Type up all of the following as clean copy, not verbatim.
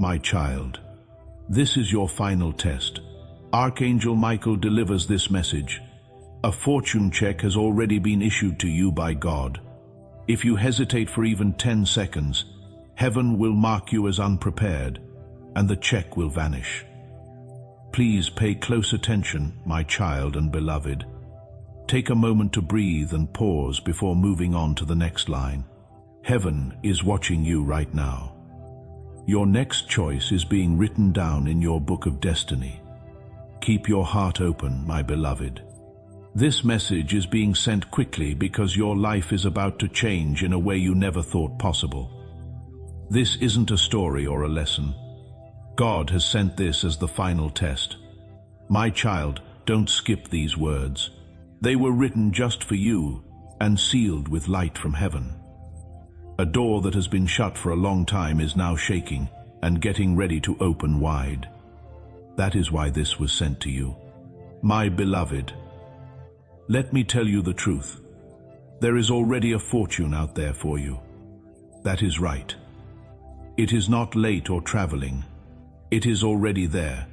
My child, this is your final test. Archangel Michael delivers this message. A fortune check has already been issued to you by God. If you hesitate for even 10 seconds, heaven will mark you as unprepared, and the check will vanish. Please pay close attention, my child and beloved. Take a moment to breathe and pause before moving on to the next line. Heaven is watching you right now. Your next choice is being written down in your book of destiny. Keep your heart open, my beloved. This message is being sent quickly because your life is about to change in a way you never thought possible. This isn't a story or a lesson. God has sent this as the final test. My child, don't skip these words. They were written just for you and sealed with light from heaven. A door that has been shut for a long time is now shaking and getting ready to open wide. That is why this was sent to you. My beloved, let me tell you the truth. There is already a fortune out there for you. That is right. It is not late or traveling. It is already there.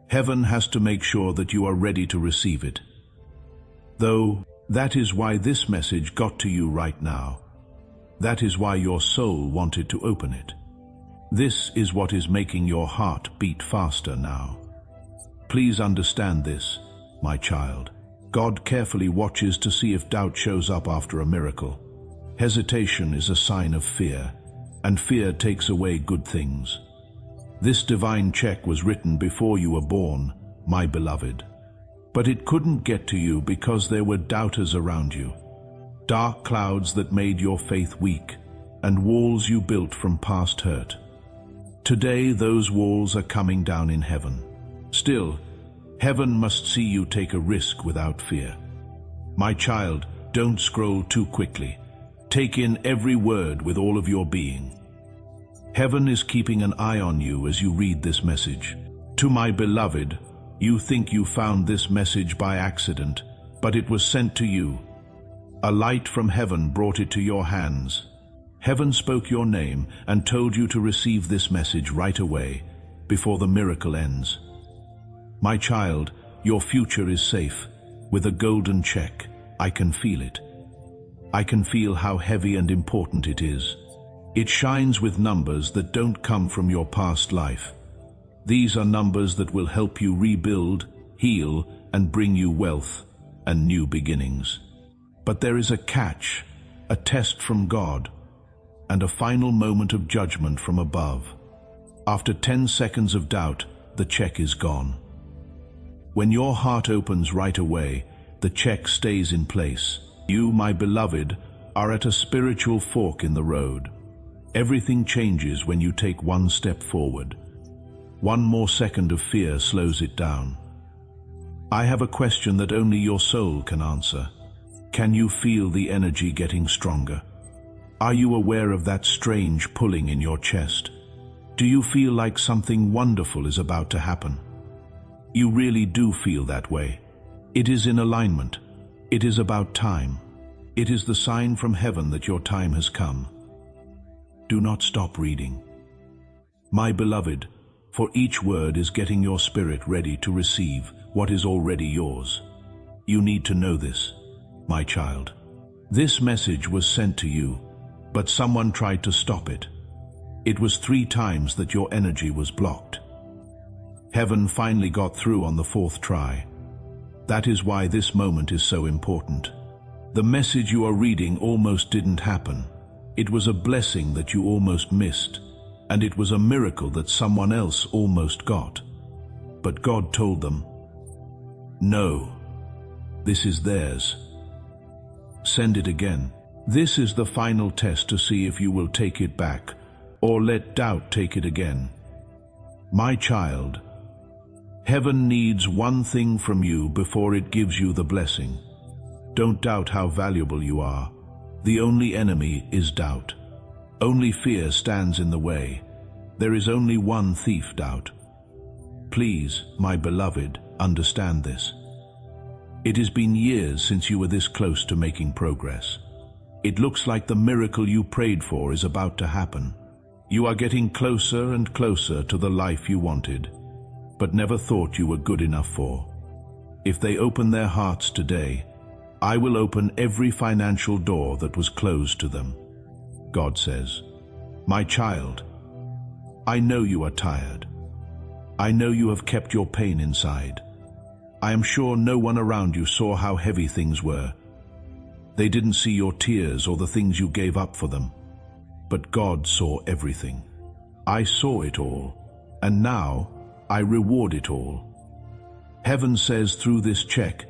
Heaven has to make sure that you are ready to receive it. Though, that is why this message got to you right now. That is why your soul wanted to open it. This is what is making your heart beat faster now. Please understand this, my child. God carefully watches to see if doubt shows up after a miracle. Hesitation is a sign of fear, and fear takes away good things. This divine check was written before you were born, my beloved. But it couldn't get to you because there were doubters around you. Dark clouds that made your faith weak, and walls you built from past hurt. Today those walls are coming down in heaven. Still, heaven must see you take a risk without fear. My child, don't scroll too quickly. Take in every word with all of your being. Heaven is keeping an eye on you as you read this message. To my beloved, you think you found this message by accident, but it was sent to you. A light from heaven brought it to your hands. Heaven spoke your name and told you to receive this message right away, before the miracle ends. My child, your future is safe. With a golden check, I can feel it. I can feel how heavy and important it is. It shines with numbers that don't come from your past life. These are numbers that will help you rebuild, heal, and bring you wealth and new beginnings. But there is a catch, a test from God, and a final moment of judgment from above. After 10 seconds of doubt, the check is gone. When your heart opens right away, the check stays in place. You, my beloved, are at a spiritual fork in the road. Everything changes when you take one step forward. One more second of fear slows it down. I have a question that only your soul can answer. Can you feel the energy getting stronger? Are you aware of that strange pulling in your chest? Do you feel like something wonderful is about to happen? You really do feel that way. It is in alignment. It is about time. It is the sign from heaven that your time has come. Do not stop reading. My beloved, for each word is getting your spirit ready to receive what is already yours. You need to know this, my child. This message was sent to you, but someone tried to stop it. It was 3 times that your energy was blocked. Heaven finally got through on the 4th try. That is why this moment is so important. The message you are reading almost didn't happen. It was a blessing that you almost missed, and it was a miracle that someone else almost got. But God told them, "No, this is theirs. Send it again." This is the final test to see if you will take it back or let doubt take it again. My child, heaven needs one thing from you before it gives you the blessing. Don't doubt how valuable you are. The only enemy is doubt. Only fear stands in the way. There is only one thief, doubt. Please, my beloved, understand this. It has been years since you were this close to making progress. It looks like the miracle you prayed for is about to happen. You are getting closer and closer to the life you wanted, but never thought you were good enough for. If they open their hearts today, I will open every financial door that was closed to them. God says, "My child, I know you are tired. I know you have kept your pain inside. I am sure no one around you saw how heavy things were. They didn't see your tears or the things you gave up for them. But God saw everything. I saw it all, and now I reward it all." Heaven says through this check,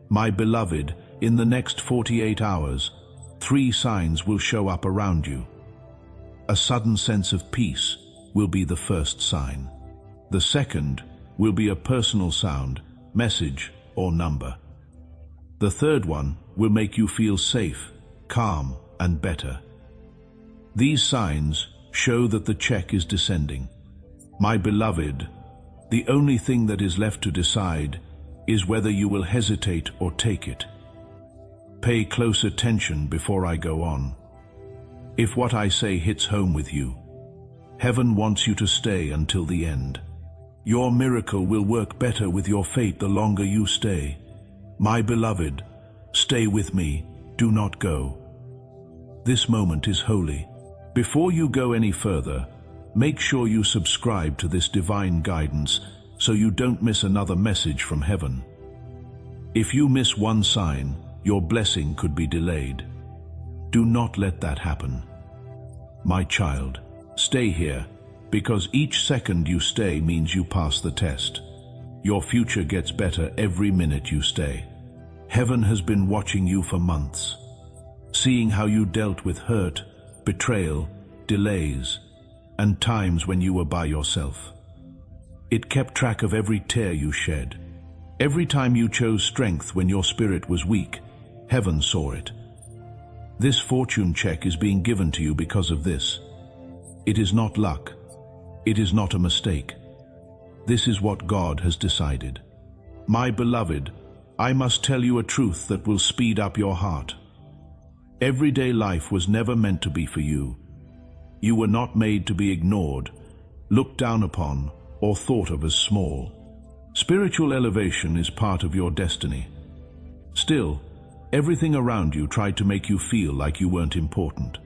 "My beloved, in the next 48 hours, 3 signs will show up around you. A sudden sense of peace will be the first sign. The second will be a personal sound, message, or number. The third one will make you feel safe, calm, and better. These signs show that the check is descending. My beloved, the only thing that is left to decide is whether you will hesitate or take it. Pay close attention before I go on. If what I say hits home with you, heaven wants you to stay until the end. Your miracle will work better with your fate the longer you stay. My beloved, stay with me, do not go. This moment is holy. Before you go any further, make sure you subscribe to this divine guidance so you don't miss another message from heaven. If you miss one sign, your blessing could be delayed. Do not let that happen. My child, stay here, because each second you stay means you pass the test. Your future gets better every minute you stay. Heaven has been watching you for months, seeing how you dealt with hurt, betrayal, delays, and times when you were by yourself. It kept track of every tear you shed. Every time you chose strength when your spirit was weak, heaven saw it. This fortune check is being given to you because of this. It is not luck. It is not a mistake. This is what God has decided. My beloved, I must tell you a truth that will speed up your heart. Everyday life was never meant to be for you. You were not made to be ignored, looked down upon, or thought of as small. Spiritual elevation is part of your destiny. Still, everything around you tried to make you feel like you weren't important.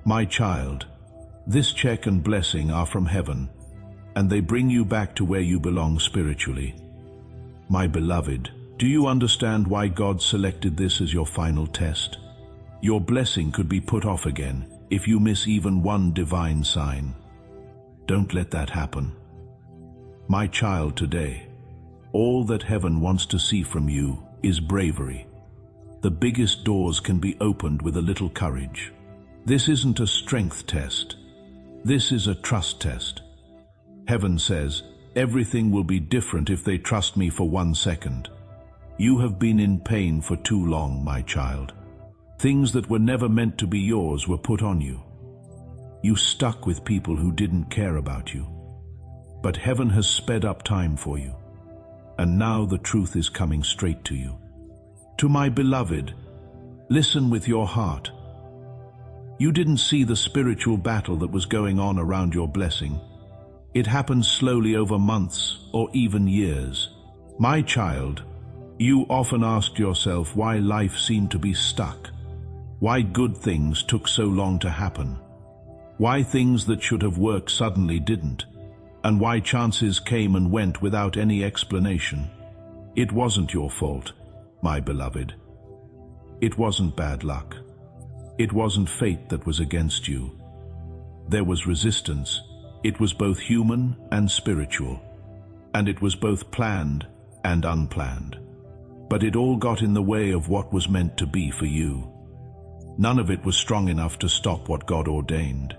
My child, this check and blessing are from heaven, and they bring you back to where you belong spiritually. My beloved, do you understand why God selected this as your final test? Your blessing could be put off again if you miss even one divine sign. Don't let that happen. My child, today, all that heaven wants to see from you is bravery. The biggest doors can be opened with a little courage. This isn't a strength test. This is a trust test. Heaven says, everything will be different if they trust me for 1 second. You have been in pain for too long, my child. Things that were never meant to be yours were put on you. You stuck with people who didn't care about you. But heaven has sped up time for you. And now the truth is coming straight to you. To my beloved, listen with your heart. You didn't see the spiritual battle that was going on around your blessing. It happened slowly over months or even years. My child, you often asked yourself why life seemed to be stuck. Why good things took so long to happen. Why things that should have worked suddenly didn't. And why chances came and went without any explanation. It wasn't your fault, my beloved. It wasn't bad luck. It wasn't fate that was against you. There was resistance. It was both human and spiritual. And it was both planned and unplanned. But it all got in the way of what was meant to be for you. None of it was strong enough to stop what God ordained.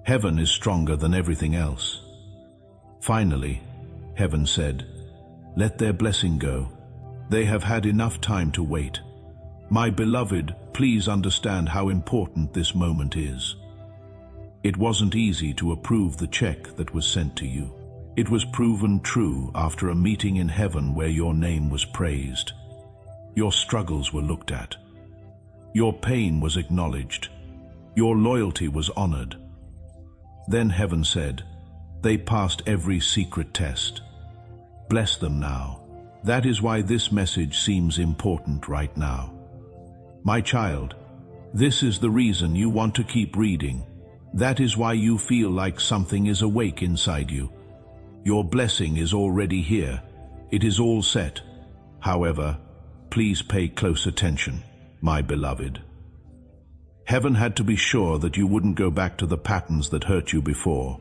Heaven is stronger than everything else. Finally, heaven said, "Let their blessing go. They have had enough time to wait." My beloved, please understand how important this moment is. It wasn't easy to approve the check that was sent to you. It was proven true after a meeting in heaven where your name was praised. Your struggles were looked at. Your pain was acknowledged. Your loyalty was honored. Then heaven said, "They passed every secret test. Bless them now." That is why this message seems important right now. My child, this is the reason you want to keep reading. That is why you feel like something is awake inside you. Your blessing is already here. It is all set. However, please pay close attention, my beloved. Heaven had to be sure that you wouldn't go back to the patterns that hurt you before.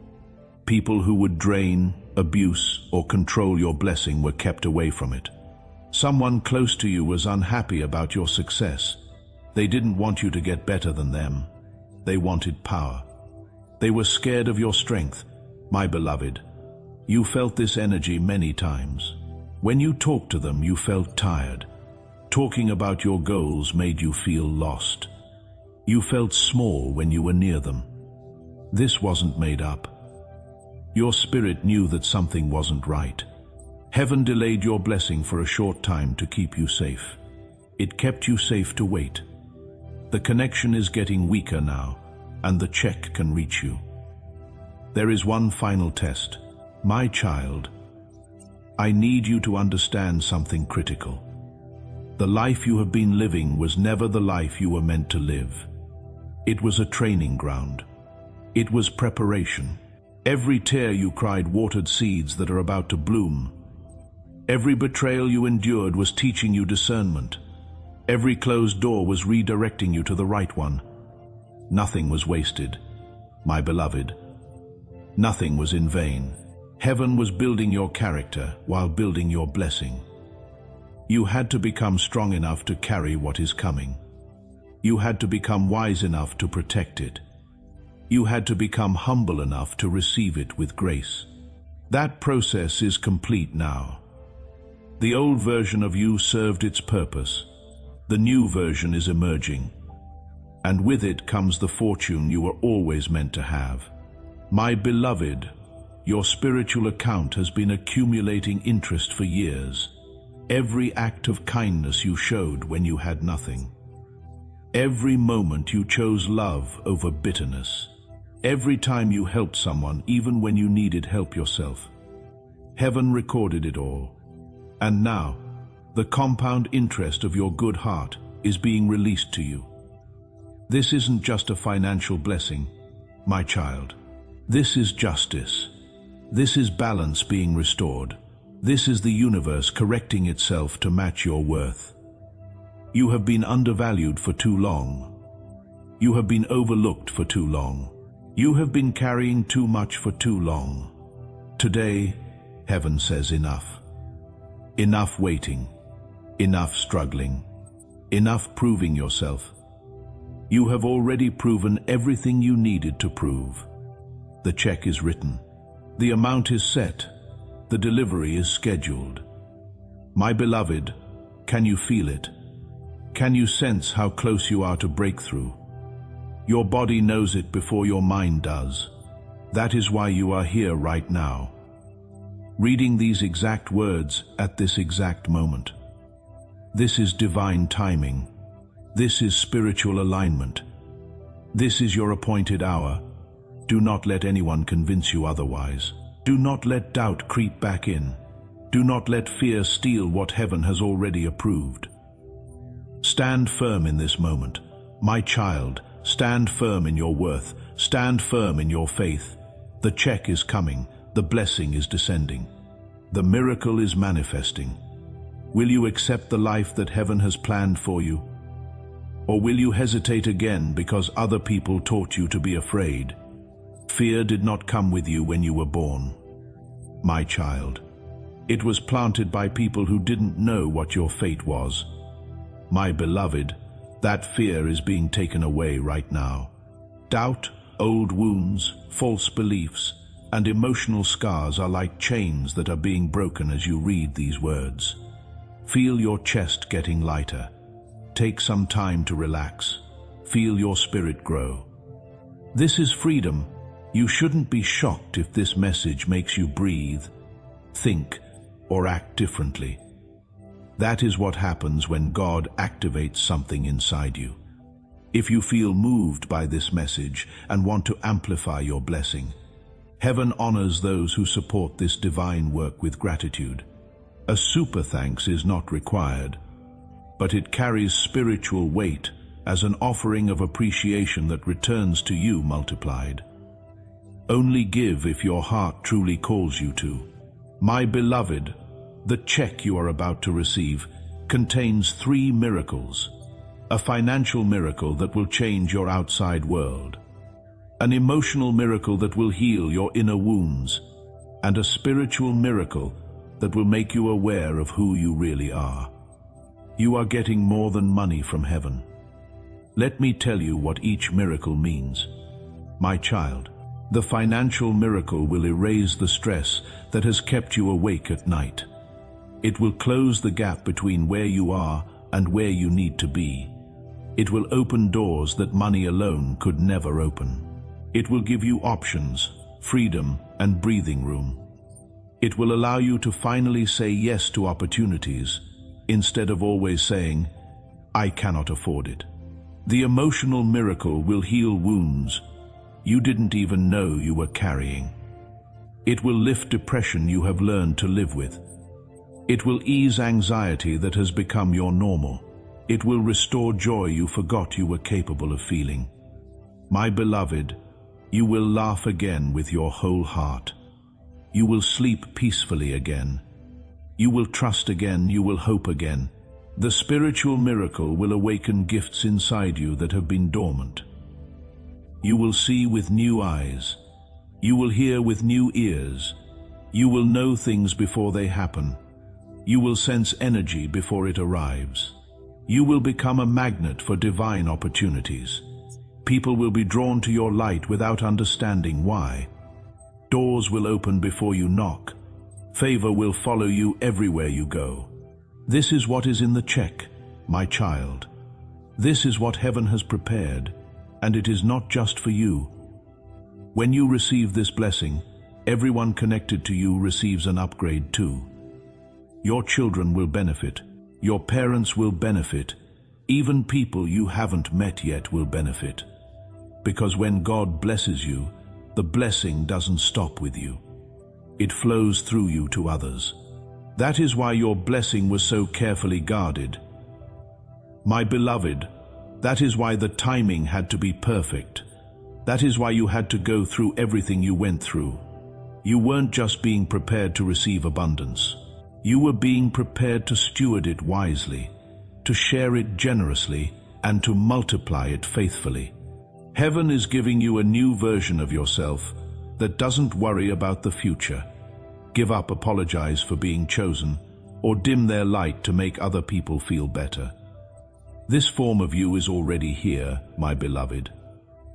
People who would drain, abuse, or control your blessing were kept away from it. Someone close to you was unhappy about your success. They didn't want you to get better than them. They wanted power. They were scared of your strength, my beloved. You felt this energy many times. When you talked to them, you felt tired. Talking about your goals made you feel lost. You felt small when you were near them. This wasn't made up. Your spirit knew that something wasn't right. Heaven delayed your blessing for a short time to keep you safe. It kept you safe to wait. The connection is getting weaker now, and the check can reach you. There is one final test. My child, I need you to understand something critical. The life you have been living was never the life you were meant to live. It was a training ground. It was preparation. Every tear you cried watered seeds that are about to bloom. Every betrayal you endured was teaching you discernment. Every closed door was redirecting you to the right one. Nothing was wasted, my beloved. Nothing was in vain. Heaven was building your character while building your blessing. You had to become strong enough to carry what is coming. You had to become wise enough to protect it. You had to become humble enough to receive it with grace. That process is complete now. The old version of you served its purpose. The new version is emerging. And with it comes the fortune you were always meant to have. My beloved, your spiritual account has been accumulating interest for years. Every act of kindness you showed when you had nothing. Every moment you chose love over bitterness. Every time you helped someone, even when you needed help yourself. Heaven recorded it all. And now, the compound interest of your good heart is being released to you. This isn't just a financial blessing, my child. This is justice. This is balance being restored. This is the universe correcting itself to match your worth. You have been undervalued for too long. You have been overlooked for too long. You have been carrying too much for too long. Today, heaven says enough. Enough waiting. Enough struggling. Enough proving yourself. You have already proven everything you needed to prove. The check is written. The amount is set. The delivery is scheduled. My beloved, can you feel it? Can you sense how close you are to breakthrough? Your body knows it before your mind does. That is why you are here right now, reading these exact words at this exact moment. This is divine timing. This is spiritual alignment. This is your appointed hour. Do not let anyone convince you otherwise. Do not let doubt creep back in. Do not let fear steal what heaven has already approved. Stand firm in this moment. My child, stand firm in your worth. Stand firm in your faith. The check is coming. The blessing is descending. The miracle is manifesting. Will you accept the life that heaven has planned for you? Or will you hesitate again because other people taught you to be afraid? Fear did not come with you when you were born, my child. It was planted by people who didn't know what your fate was. My beloved, that fear is being taken away right now. Doubt, old wounds, false beliefs, and emotional scars are like chains that are being broken as you read these words. Feel your chest getting lighter. Take some time to relax. Feel your spirit grow. This is freedom. You shouldn't be shocked if this message makes you breathe, think, or act differently. That is what happens when God activates something inside you. If you feel moved by this message and want to amplify your blessing, heaven honors those who support this divine work with gratitude. A super thanks is not required, but it carries spiritual weight as an offering of appreciation that returns to you multiplied. Only give if your heart truly calls you to. My beloved, the check you are about to receive contains 3 miracles. A financial miracle that will change your outside world, an emotional miracle that will heal your inner wounds, and a spiritual miracle that will make you aware of who you really are. You are getting more than money from heaven. Let me tell you what each miracle means. My child, the financial miracle will erase the stress that has kept you awake at night. It will close the gap between where you are and where you need to be. It will open doors that money alone could never open. It will give you options, freedom, and breathing room. It will allow you to finally say yes to opportunities, instead of always saying, "I cannot afford it." The emotional miracle will heal wounds you didn't even know you were carrying. It will lift depression you have learned to live with. It will ease anxiety that has become your normal. It will restore joy you forgot you were capable of feeling. My beloved, you will laugh again with your whole heart. You will sleep peacefully again. You will trust again, you will hope again. The spiritual miracle will awaken gifts inside you that have been dormant. You will see with new eyes. You will hear with new ears. You will know things before they happen. You will sense energy before it arrives. You will become a magnet for divine opportunities. People will be drawn to your light without understanding why. Doors will open before you knock. Favor will follow you everywhere you go. This is what is in the check, my child. This is what heaven has prepared, and it is not just for you. When you receive this blessing, everyone connected to you receives an upgrade too. Your children will benefit. Your parents will benefit. Even people you haven't met yet will benefit. Because when God blesses you, the blessing doesn't stop with you. It flows through you to others. That is why your blessing was so carefully guarded. My beloved, that is why the timing had to be perfect. That is why you had to go through everything you went through. You weren't just being prepared to receive abundance. You were being prepared to steward it wisely, to share it generously, and to multiply it faithfully. Heaven is giving you a new version of yourself that doesn't worry about the future, give up, apologize for being chosen, or dim their light to make other people feel better. This form of you is already here, my beloved.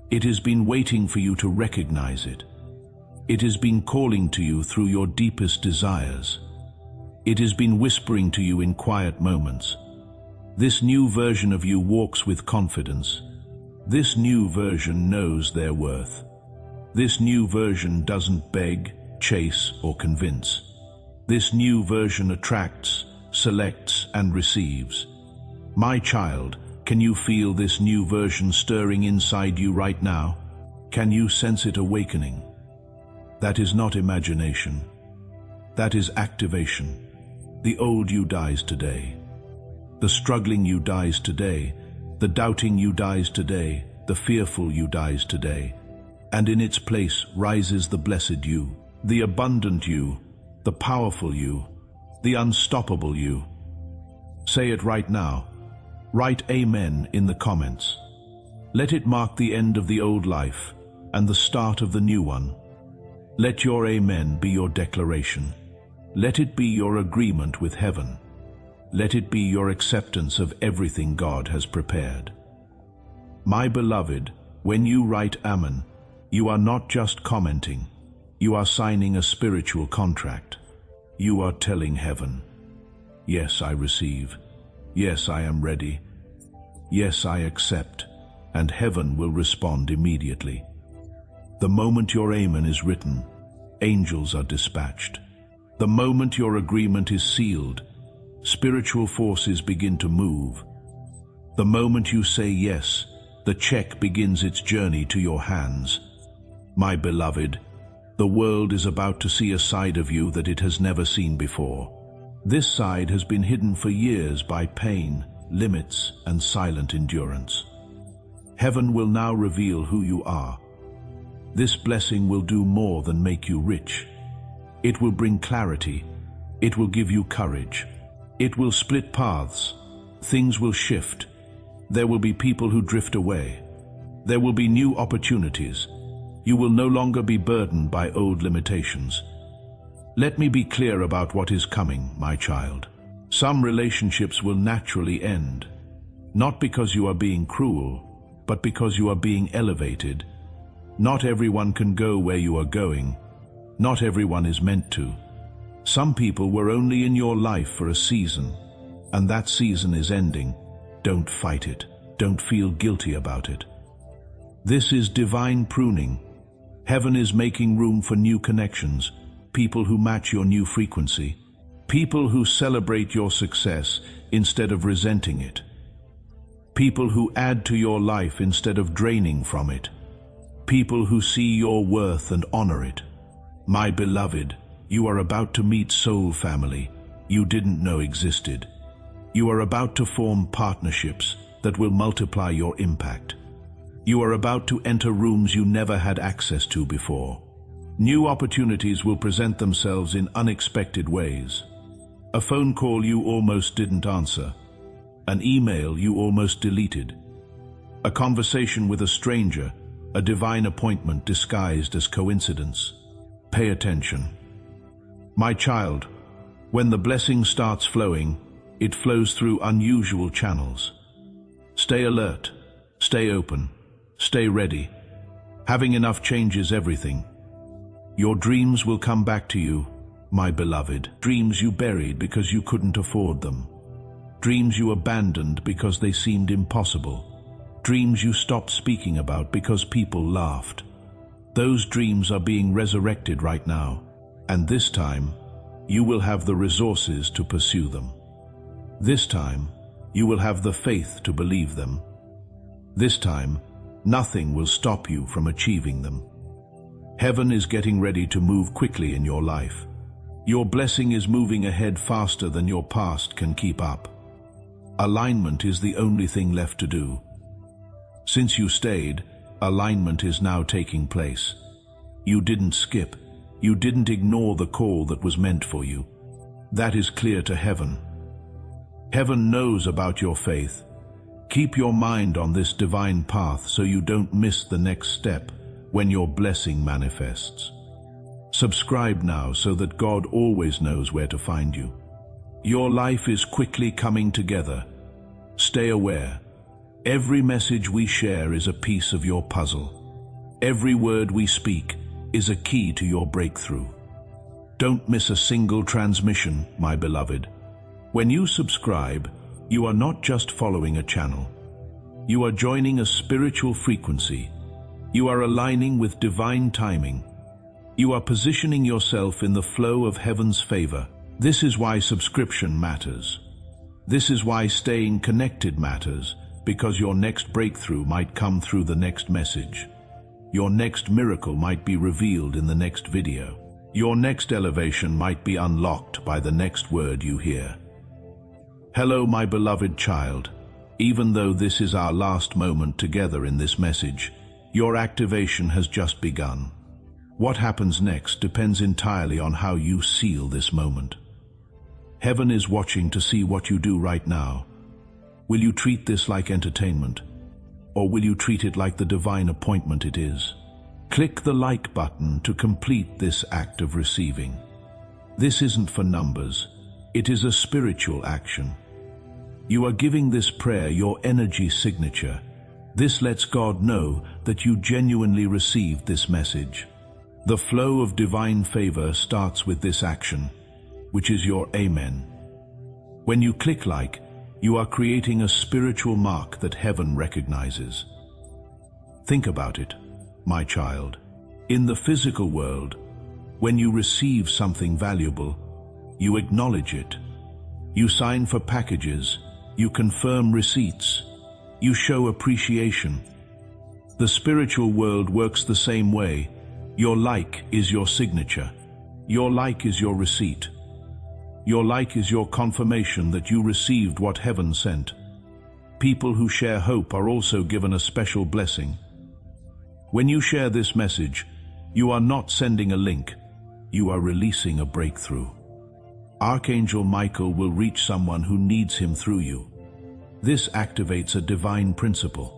It has been waiting for you to recognize it. It has been calling to you through your deepest desires. It has been whispering to you in quiet moments. This new version of you walks with confidence. This new version knows their worth. This new version doesn't beg, chase, or convince. This new version attracts, selects, and receives. My child, can you feel this new version stirring inside you right now? Can you sense it awakening? That is not imagination. That is activation. The old you dies today. The struggling you dies today. The doubting you dies today. The fearful you dies today. And in its place rises the blessed you, the abundant you, the powerful you, the unstoppable you. Say it right now. Write Amen in the comments. Let it mark the end of the old life and the start of the new one. Let your Amen be your declaration. Let it be your agreement with heaven. Let it be your acceptance of everything God has prepared. My beloved, when you write Amen, you are not just commenting. You are signing a spiritual contract. You are telling heaven, yes, I receive. Yes, I am ready. Yes, I accept. And heaven will respond immediately. The moment your Amen is written, angels are dispatched. The moment your agreement is sealed, spiritual forces begin to move. The moment you say yes, the The check begins its journey to your hands. My beloved, the world is about to see a side of you that it has never seen before. This side has been hidden for years by pain, limits, and silent endurance. Heaven will now reveal who you are. This blessing will do more than make you rich. It will bring clarity. It will give you courage. It will split paths. Things will shift. There will be people who drift away. There will be new opportunities. You will no longer be burdened by old limitations. Let me be clear about what is coming, my child. Some relationships will naturally end, not because you are being cruel, but because you are being elevated. Not everyone can go where you are going. Not everyone is meant to. Some people were only in your life for a season, and that season is ending. Don't fight it. Don't feel guilty about it. This is divine pruning. Heaven is making room for new connections, people who match your new frequency, people who celebrate your success instead of resenting it, people who add to your life instead of draining from it, people who see your worth and honor it. My beloved, you are about to meet soul family you didn't know existed. You are about to form partnerships that will multiply your impact. You are about to enter rooms you never had access to before. New opportunities will present themselves in unexpected ways. A phone call you almost didn't answer. An email you almost deleted. A conversation with a stranger, a divine appointment disguised as coincidence. Pay attention. My child, when the blessing starts flowing, it flows through unusual channels. Stay alert, stay open, stay ready. Having enough changes everything. Your dreams will come back to you, my beloved. Dreams you buried because you couldn't afford them. Dreams you abandoned because they seemed impossible. Dreams you stopped speaking about because people laughed. Those dreams are being resurrected right now, and this time, you will have the resources to pursue them. This time, you will have the faith to believe them. This time, nothing will stop you from achieving them. Heaven is getting ready to move quickly in your life. Your blessing is moving ahead faster than your past can keep up. Alignment is the only thing left to do. Since you stayed, alignment is now taking place. You didn't skip. You didn't ignore the call that was meant for you. That is clear to heaven. Heaven knows about your faith. Keep your mind on this divine path so you don't miss the next step when your blessing manifests. Subscribe now so that God always knows where to find you. Your life is quickly coming together. Stay aware. Every message we share is a piece of your puzzle. Every word we speak is a key to your breakthrough. Don't miss a single transmission, my beloved. When you subscribe, you are not just following a channel. You are joining a spiritual frequency. You are aligning with divine timing. You are positioning yourself in the flow of heaven's favor. This is why subscription matters. This is why staying connected matters, because your next breakthrough might come through the next message. Your next miracle might be revealed in the next video. Your next elevation might be unlocked by the next word you hear. Hello, my beloved child. Even though this is our last moment together in this message, your activation has just begun. What happens next depends entirely on how you seal this moment. Heaven is watching to see what you do right now. Will you treat this like entertainment? Or will you treat it like the divine appointment it is? Click the like button to complete this act of receiving. This isn't for numbers. It is a spiritual action. You are giving this prayer your energy signature. This lets God know that you genuinely received this message. The flow of divine favor starts with this action, which is your Amen. When you click like, you are creating a spiritual mark that heaven recognizes. Think about it, my child. In the physical world, when you receive something valuable, you acknowledge it. You sign for packages, you confirm receipts, you show appreciation, The spiritual world works the same way. Your like is your signature. Your like is your receipt. Your like is your confirmation that you received what heaven sent. People who share hope are also given a special blessing. When you share this message, you are not sending a link, you are releasing a breakthrough. Archangel Michael will reach someone who needs him through you. This activates a divine principle.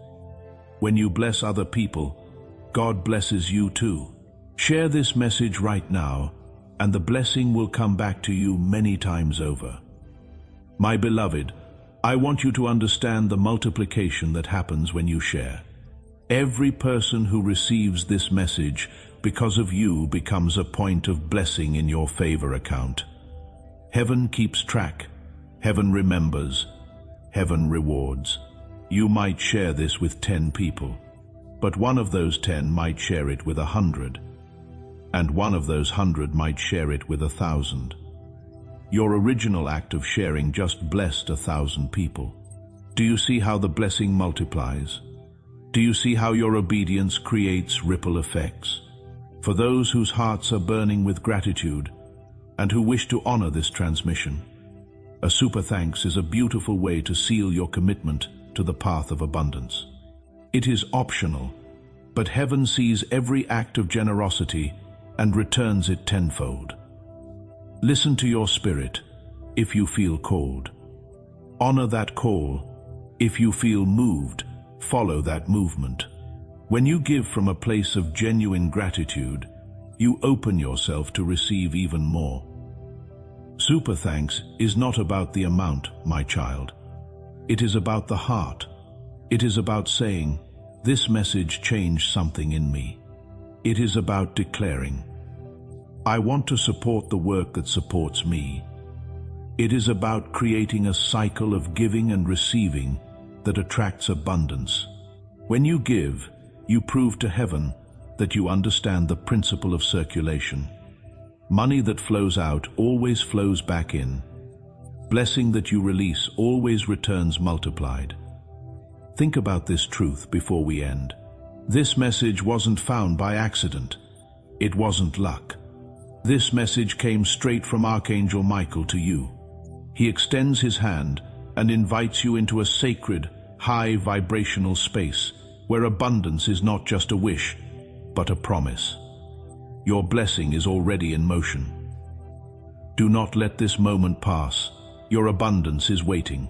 When you bless other people, God blesses you too. Share this message right now, and the blessing will come back to you many times over. My beloved, I want you to understand the multiplication that happens when you share. Every person who receives this message because of you becomes a point of blessing in your favor account. Heaven keeps track. Heaven remembers. Heaven rewards. You might share this with 10 people, but one of those 10 might share it with 100, and one of those 100 might share it with 1,000. Your original act of sharing just blessed 1,000 people. Do you see how the blessing multiplies? Do you see how your obedience creates ripple effects? For those whose hearts are burning with gratitude and who wish to honor this transmission, a super thanks is a beautiful way to seal your commitment to the path of abundance. It is optional, but heaven sees every act of generosity and returns it tenfold. Listen to your spirit if you feel called. Honor that call. If you feel moved, follow that movement. When you give from a place of genuine gratitude, you open yourself to receive even more. Super thanks is not about the amount, my child. It is about the heart. It is about saying, this message changed something in me. It is about declaring, I want to support the work that supports me. It is about creating a cycle of giving and receiving that attracts abundance. When you give, you prove to heaven that you understand the principle of circulation. Money that flows out always flows back in. Blessing that you release always returns multiplied. Think about this truth before we end. This message wasn't found by accident. It wasn't luck. This message came straight from Archangel Michael to you. He extends his hand and invites you into a sacred, high vibrational space where abundance is not just a wish, but a promise. Your blessing is already in motion. Do not let this moment pass. Your abundance is waiting.